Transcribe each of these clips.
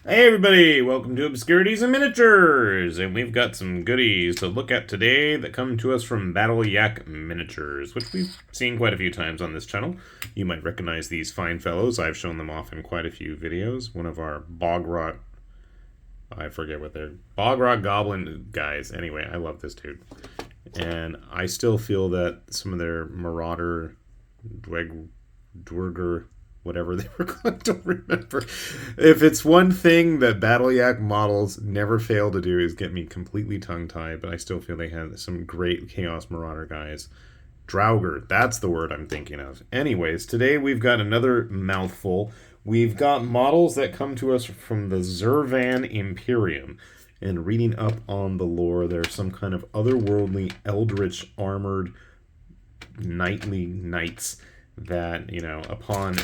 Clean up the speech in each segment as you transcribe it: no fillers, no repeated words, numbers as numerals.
Hey everybody, welcome to Obscurities and Miniatures! And we've got some goodies to look at today that come to us from Battle Yak Miniatures, which we've seen quite a few times on this channel. You might recognize these fine fellows. I've shown them off in quite a few videos. One of our Bogrot, I forget what they're, Bogrot Goblin guys. Anyway, I love this dude. And I still feel that some of their Marauder, Dwerger, whatever they were called, I don't remember. If it's one thing that Battle Yak models never fail to do is get me completely tongue-tied, but I still feel they had some great Chaos Marauder guys. Draugr, that's the word I'm thinking of. Anyways, today we've got another mouthful. We've got models that come to us from the Zurvan Imperium. And reading up on the lore, there's some kind of otherworldly, eldritch, armored, knightly knights that, you know, upon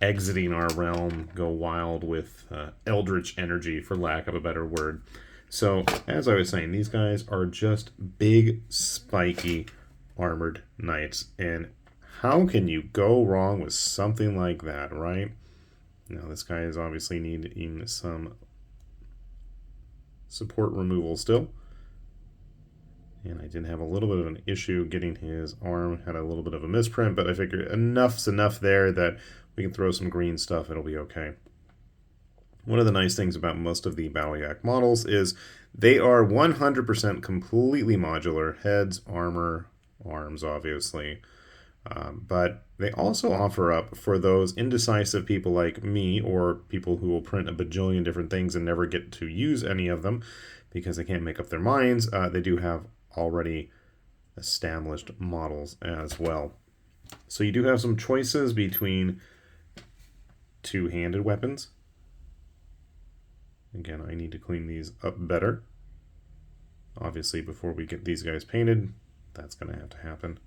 exiting our realm, go wild with eldritch energy, for lack of a better word. So, as I was saying, these guys are just big, spiky, armored knights. And how can you go wrong with something like that, right? Now, this guy is obviously needing some support removal still. And I did have a little bit of an issue getting his arm, had a little bit of a misprint, but I figured enough's enough there that we can throw some green stuff, it'll be okay. One of the nice things about most of the Battle Yak models is they are 100% completely modular. Heads, armor, arms, obviously. But they also offer up for those indecisive people like me, or people who will print a bajillion different things and never get to use any of them because they can't make up their minds. They do have already established models as well. So you do have some choices between two-handed weapons. Again, I need to clean these up better. Obviously, before we get these guys painted, that's going to have to happen.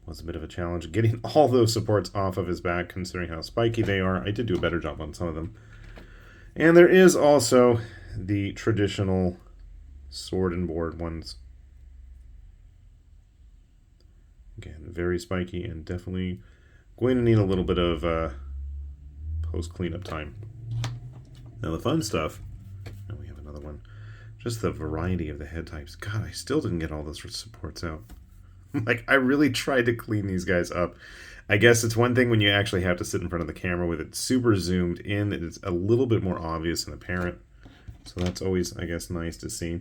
Was a bit of a challenge getting all those supports off of his back, considering how spiky they are. I did do a better job on some of them. And there is also the traditional sword and board ones. Again, very spiky and definitely going to need a little bit of post-cleanup time. Now the fun stuff, and we have another one, just the variety of the head types. God, I still didn't get all those supports out. Like, I really tried to clean these guys up. I guess it's one thing when you actually have to sit in front of the camera with it super zoomed in. It's a little bit more obvious and apparent. So that's always, I guess, nice to see.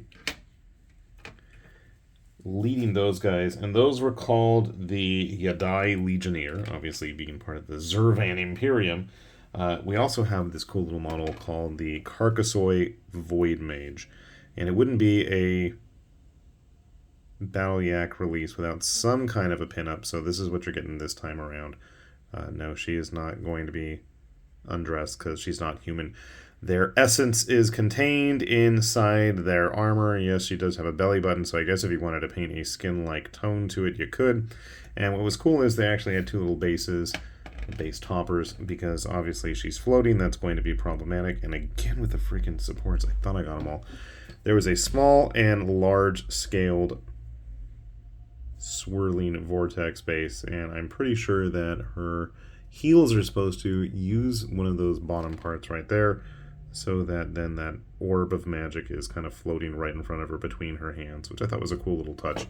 Leading those guys, and those were called the Yaddai Legionnaire, obviously being part of the Zurvan Imperium. We also have this cool little model called the Carcassoi Void Mage. And it wouldn't be a Battle Yak release without some kind of a pinup, so this is what you're getting this time around. No, she is not going to be undressed because she's not human. Their essence is contained inside their armor. Yes, she does have a belly button, so I guess if you wanted to paint a skin-like tone to it, you could. And what was cool is they actually had two little bases, base toppers, because obviously she's floating. That's going to be problematic. And again, with the freaking supports, I thought I got them all. There was a small and large-scaled swirling vortex base, and I'm pretty sure that her heels are supposed to use one of those bottom parts right there, so that then that orb of magic is kind of floating right in front of her between her hands, which I thought was a cool little touch.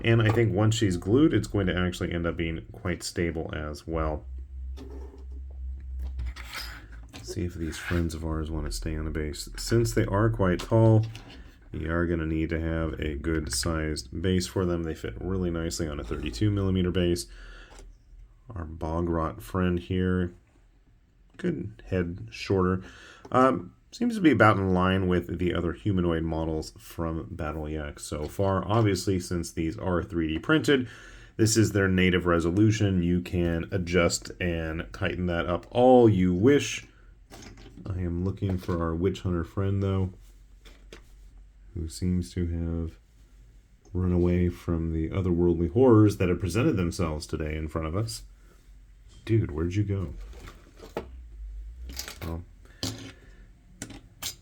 And I think once she's glued, it's going to actually end up being quite stable as well. Let's see if these friends of ours want to stay on the base. Since they are quite tall, you are going to need to have a good sized base for them. They fit really nicely on a 32mm base. Our Bogrot friend here, good head, shorter. Seems to be about in line with the other humanoid models from Battle Yak so far. Obviously, since these are 3D printed, this is their native resolution. You can adjust and tighten that up all you wish. I am looking for our Witch Hunter friend, though, who seems to have run away from the otherworldly horrors that have presented themselves today in front of us. Dude, where'd you go? Well,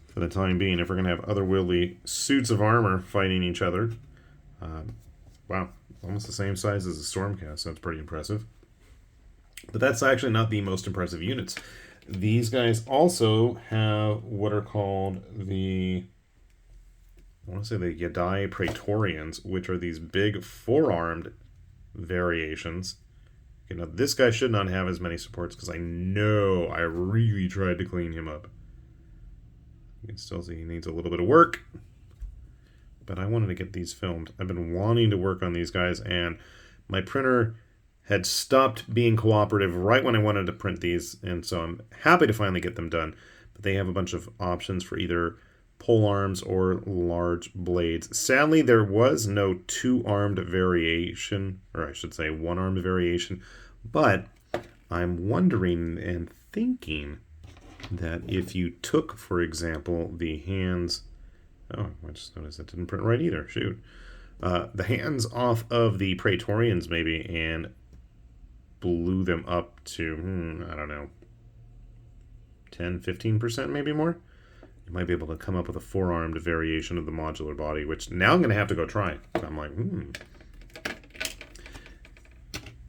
for the time being, if we're going to have otherworldly suits of armor fighting each other, wow, almost the same size as a Stormcast, so that's pretty impressive. But that's actually not the most impressive units. These guys also have what are called the, I want to say the Yaddai Praetorians, which are these big four-armed variations. You know, this guy should not have as many supports because I know I really tried to clean him up. You can still see he needs a little bit of work, but I wanted to get these filmed. I've been wanting to work on these guys, and my printer had stopped being cooperative right when I wanted to print these, and so I'm happy to finally get them done. But they have a bunch of options for either pole arms or large blades. Sadly, there was no two-armed variation, or I should say one-armed variation, but I'm wondering and thinking that if you took, for example, the hands... Oh, I just noticed that didn't print right either. Shoot. The hands off of the Praetorians, maybe, and blew them up to, I don't know, 10, 15%, maybe more. You might be able to come up with a four-armed variation of the modular body, which now I'm going to have to go try. I'm like,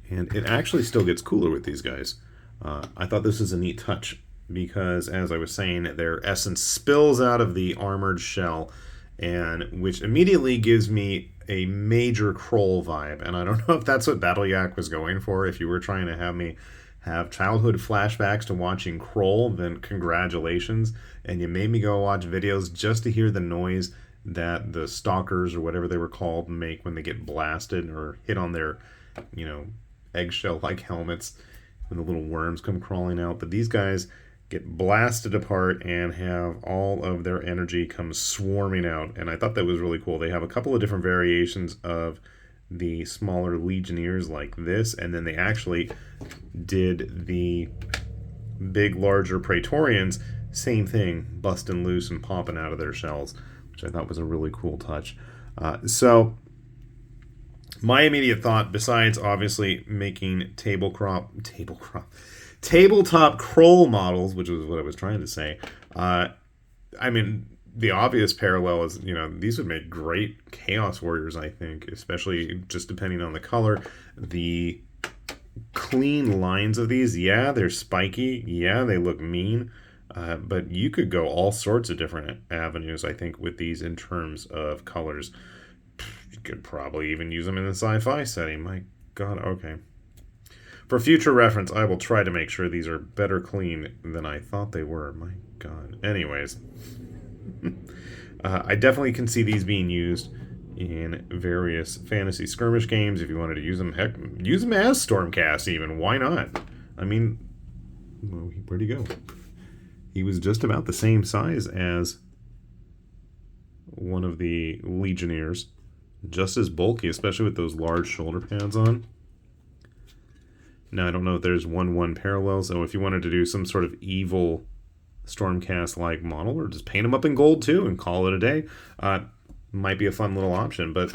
And it actually still gets cooler with these guys. I thought this was a neat touch because, as I was saying, their essence spills out of the armored shell, and which immediately gives me a major Krull vibe. And I don't know if that's what Battle Yak was going for. If you were trying to have me have childhood flashbacks to watching Krull, then congratulations. And you made me go watch videos just to hear the noise that the stalkers, or whatever they were called, make when they get blasted or hit on their, eggshell-like helmets when the little worms come crawling out. But these guys get blasted apart and have all of their energy come swarming out. And I thought that was really cool. They have a couple of different variations of the smaller legionnaires like this, and then they actually did the big, larger Praetorians, same thing, busting loose and popping out of their shells, which I thought was a really cool touch. So my immediate thought, besides obviously making tabletop Krull models, which was what I was trying to say, I mean, the obvious parallel is, these would make great Chaos Warriors, I think, especially just depending on the color. The clean lines of these, yeah, they're spiky, yeah, they look mean, but you could go all sorts of different avenues, I think, with these in terms of colors. You could probably even use them in a sci-fi setting. My God, okay. For future reference, I will try to make sure these are better clean than I thought they were. My God. Anyways. I definitely can see these being used in various fantasy skirmish games. If you wanted to use them, heck, use them as Stormcast even. Why not? I mean, well, where'd he go? He was just about the same size as one of the Legionnaires. Just as bulky, especially with those large shoulder pads on. Now, I don't know if there's 1-1 parallel, so if you wanted to do some sort of evil Stormcast-like model, or just paint them up in gold too and call it a day, might be a fun little option. But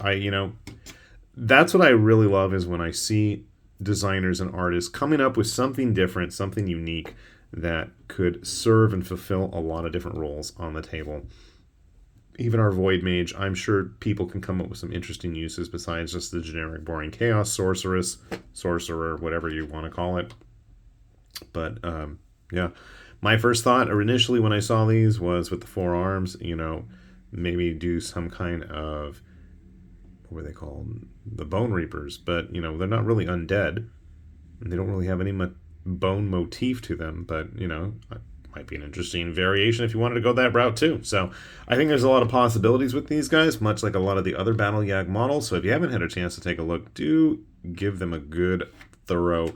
that's what I really love, is when I see designers and artists coming up with something different, something unique that could serve and fulfill a lot of different roles on the table. Even our Void Mage, I'm sure people can come up with some interesting uses besides just the generic boring Chaos Sorceress, Sorcerer, whatever you want to call it. But, yeah. My first thought initially when I saw these was with the four arms, maybe do some kind of, what were they called? The Bone Reapers. But, they're not really undead. And they don't really have any bone motif to them. But, might be an interesting variation if you wanted to go that route too. So I think there's a lot of possibilities with these guys, much like a lot of the other Battle Yak models. So if you haven't had a chance to take a look, do give them a good, thorough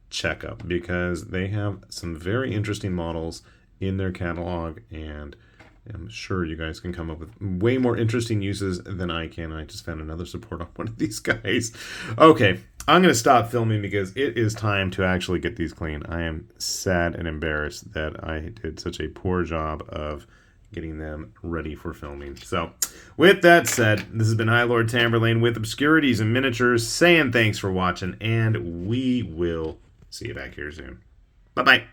checkup, because they have some very interesting models in their catalog, and I'm sure you guys can come up with way more interesting uses than I can. I just found another support on one of these guys. Okay, I'm going to stop filming because it is time to actually get these clean. I am sad and embarrassed that I did such a poor job of getting them ready for filming. So, with that said, this has been High Lord Tamberlane with Obscurities and Miniatures, saying thanks for watching, and we will see you back here soon. Bye-bye.